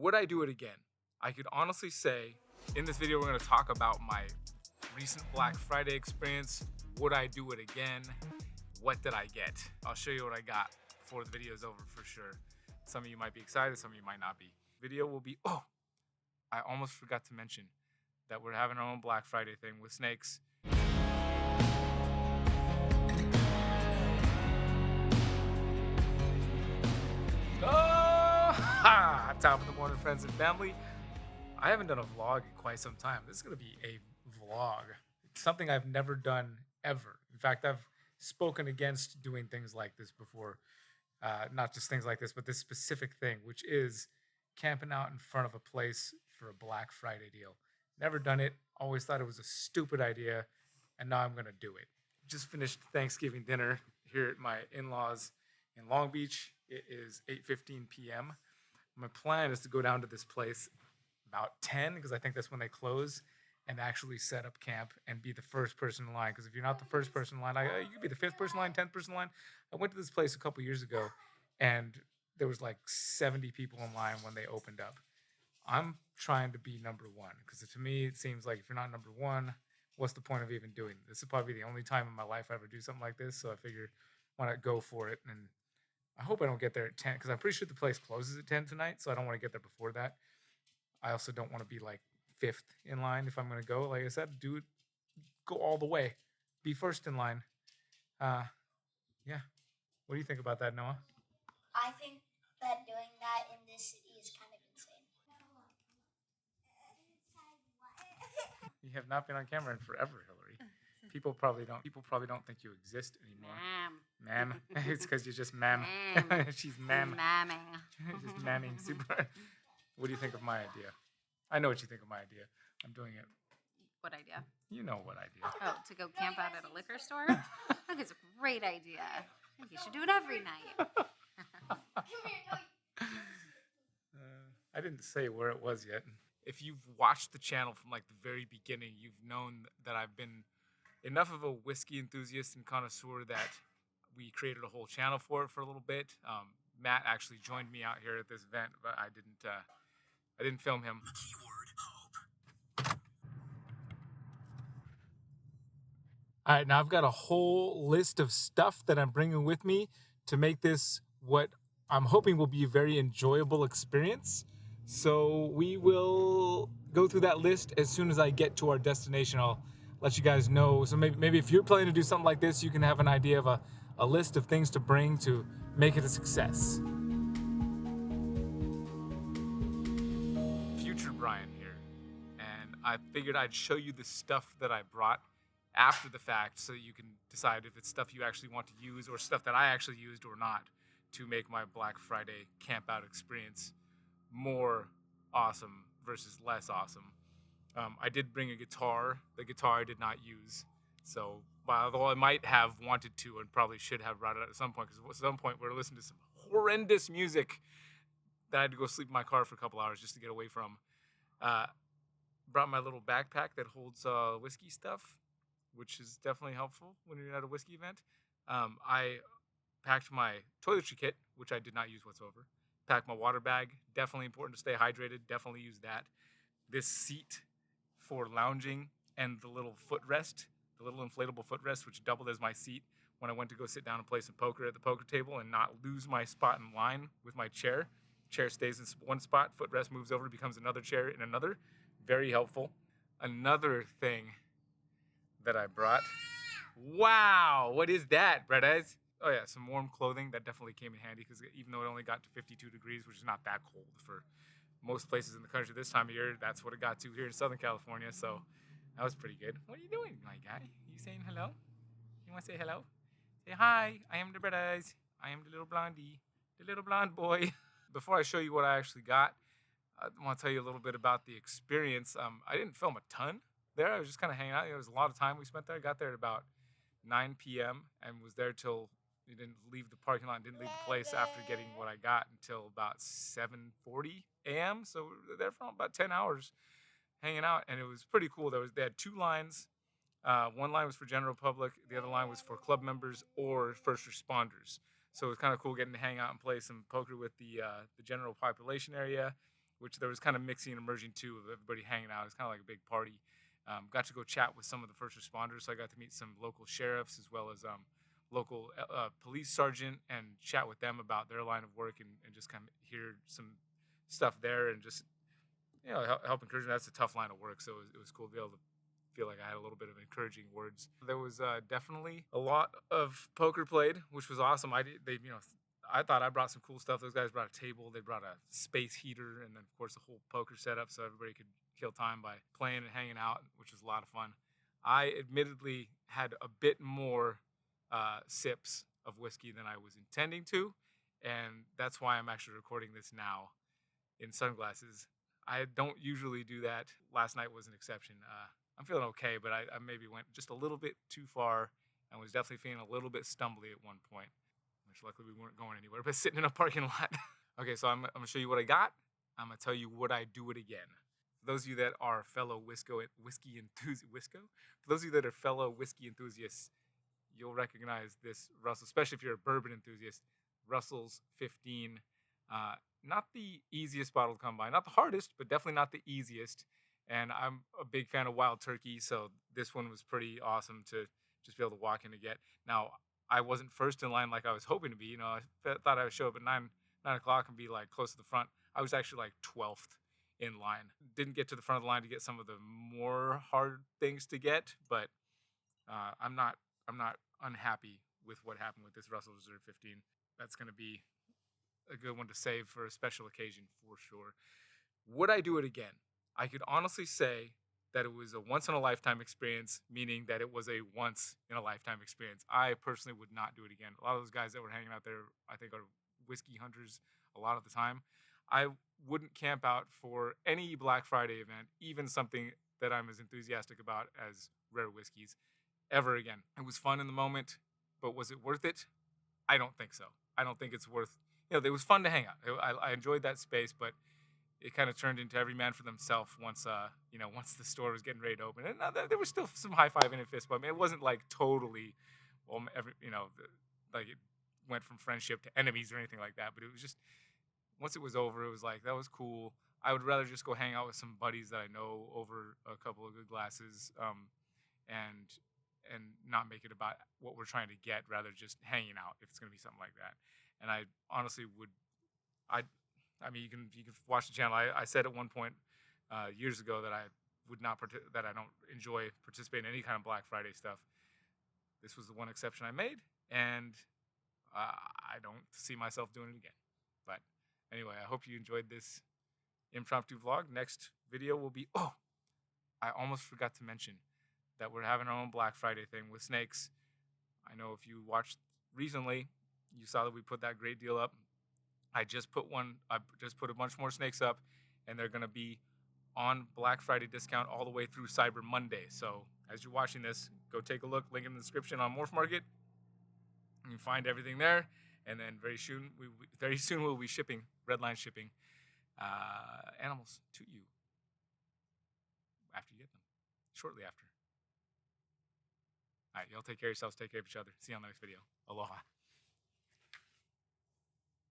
would I do it again? I could honestly say, in this video, we're gonna talk about my recent Black Friday experience. Would I do it again? What did I get? I'll show you what I got before the video is over for sure. Some of you might be excited, some of you might not be. Video will be, oh, I almost forgot to mention that we're having our own Black Friday thing with snakes. Top of the morning, friends and family. I haven't done a vlog in quite some time. This is going to be a vlog. It's something I've never done ever. In fact, I've spoken against doing things like this before. Not just things like this, but this specific thing, which is camping out in front of a place for a Black Friday deal. Never done it. Always thought it was a stupid idea. And now I'm going to do it. Just finished Thanksgiving dinner here at my in-laws in Long Beach. It is 8:15 p.m. My plan is to go down to this place about 10, because I think that's when they close, and actually set up camp and be the first person in line. Because if you're not the first person in line, you could be the 5th person in line, 10th person in line. I went to this place a couple years ago, and there was like 70 people in line when they opened up. I'm trying to be number one, because to me, it seems like if you're not number one, what's the point of even doing this? This is probably the only time in my life I ever do something like this, so I figured, why not go for it? And I hope I don't get there at 10, because I'm pretty sure the place closes at 10 tonight, so I don't want to get there before that. I also don't want to be like 5th in line if I'm going to go. Like I said, go all the way. Be first in line. Yeah. What do you think about that, Noah? I think that doing that in this city is kind of insane. You have not been on camera in forever, Hillary. People probably don't think you exist anymore. Ma'am. It's because you're just ma'am. She's ma'am. Mamming. Just mamming super. What do you think of my idea? I know what you think of my idea. I'm doing it. What idea? You know what idea. Oh, to go camp out at a liquor store? I think it's a great idea. I think you should do it every night. I didn't say where it was yet. If you've watched the channel from like the very beginning, you've known that I've been enough of a whiskey enthusiast and connoisseur that we created a whole channel for it for a little bit. Matt actually joined me out here at this event, but I didn't film him. All right, now I've got a whole list of stuff that I'm bringing with me to make this what I'm hoping will be a very enjoyable experience. So we will go through that list as soon as I get to our destination. I'll let you guys know. So maybe if you're planning to do something like this, you can have an idea of a list of things to bring to make it a success. Future Brian here. And I figured I'd show you the stuff that I brought after the fact so you can decide if it's stuff you actually want to use or stuff that I actually used or not to make my Black Friday camp out experience more awesome versus less awesome. I did bring a guitar. The guitar I did not use. So, although I might have wanted to and probably should have brought it at some point, because at some point we were listening to some horrendous music that I had to go sleep in my car for a couple hours just to get away from. Brought my little backpack that holds whiskey stuff, which is definitely helpful when you're at a whiskey event. I packed my toiletry kit, which I did not use whatsoever. Packed my water bag. Definitely important to stay hydrated. Definitely use that. This seat for lounging and the little footrest, the little inflatable footrest, which doubled as my seat when I went to go sit down and play some poker at the poker table and not lose my spot in line with my chair. Chair stays in one spot. Footrest moves over, becomes another chair in another. Very helpful. Another thing that I brought. Wow, what is that, brothers? Oh yeah, some warm clothing. That definitely came in handy because even though it only got to 52 degrees, which is not that cold for most places in the country this time of year, that's what it got to here in Southern California, so that was pretty good. What are you doing, my guy? You saying hello? You want to say hello? Say hi, I am the brothers. I am the little blondie, the little blonde boy. Before I show you what I actually got, I want to tell you a little bit about the experience. I didn't film a ton there. I was just kind of hanging out. There was a lot of time we spent there. I got there at about 9 p.m. and was there till we didn't leave the parking lot, didn't leave the place after getting what I got until about 7:40 a.m. So we were there for about 10 hours hanging out, and it was pretty cool. They had 2 lines. One line was for general public. The other line was for club members or first responders. So it was kind of cool getting to hang out and play some poker with the general population area, which there was kind of mixing and merging too of everybody hanging out. It's kind of like a big party. Got to go chat with some of the first responders, so I got to meet some local sheriffs as well as local police sergeant and chat with them about their line of work and just kind of hear some stuff there and just help encourage them. That's a tough line of work, so it was cool to be able to feel like I had a little bit of encouraging words. There was definitely a lot of poker played, which was awesome. I thought I brought some cool stuff. Those guys brought a table, they brought a space heater, and then of course a whole poker setup so everybody could kill time by playing and hanging out, which was a lot of fun. I admittedly had a bit more sips of whiskey than I was intending to, and that's why I'm actually recording this now in sunglasses. I don't usually do that. Last night was an exception. I'm feeling okay, but I maybe went just a little bit too far and was definitely feeling a little bit stumbly at one point, which luckily we weren't going anywhere, but sitting in a parking lot. Okay, so I'm going to show you what I got. I'm going to tell you would I do it again. For those of you that are fellow whiskey enthusiasts, for those of you that are fellow whiskey enthusiasts, you'll recognize this Russell, especially if you're a bourbon enthusiast. Russell's 15. Not the easiest bottle to come by, not the hardest, but definitely not the easiest. And I'm a big fan of Wild Turkey, so this one was pretty awesome to just be able to walk in and get. Now, I wasn't first in line like I was hoping to be. I thought I would show up at 9 o'clock and be like close to the front. I was actually like 12th in line. Didn't get to the front of the line to get some of the more hard things to get, but I'm not unhappy with what happened with this Russell Reserve 15. That's going to be a good one to save for a special occasion for sure. Would I do it again? I could honestly say that it was a once-in-a-lifetime experience, meaning that it was a once-in-a-lifetime experience. I personally would not do it again. A lot of those guys that were hanging out there, I think, are whiskey hunters a lot of the time. I wouldn't camp out for any Black Friday event, even something that I'm as enthusiastic about as rare whiskeys, ever again. It was fun in the moment, but was it worth it? I don't think so. I don't think it's worth. It was fun to hang out. I enjoyed that space, but it kind of turned into every man for themselves once once the store was getting ready to open. And there was still some high fiving and fist bump. It wasn't like totally, like it went from friendship to enemies or anything like that. But it was just once it was over, it was like that was cool. I would rather just go hang out with some buddies that I know over a couple of good glasses, and not make it about what we're trying to get, rather just hanging out if it's going to be something like that. And I honestly would, I mean, you can watch the channel. I said at one point years ago that I would not that I don't enjoy participating in any kind of Black Friday stuff. This was the one exception I made, and I don't see myself doing it again. But anyway, I hope you enjoyed this impromptu vlog. Next video will be, I almost forgot to mention that we're having our own Black Friday thing with snakes. I know if you watched recently, you saw that we put that great deal up. I just put a bunch more snakes up, and they're going to be on Black Friday discount all the way through Cyber Monday. So as you're watching this, go take a look. Link in the description on Morph Market. You can find everything there. And then very soon we'll be shipping, Redline shipping, animals to you after you get them, shortly after. All right, y'all take care of yourselves, take care of each other. See you on the next video. Aloha.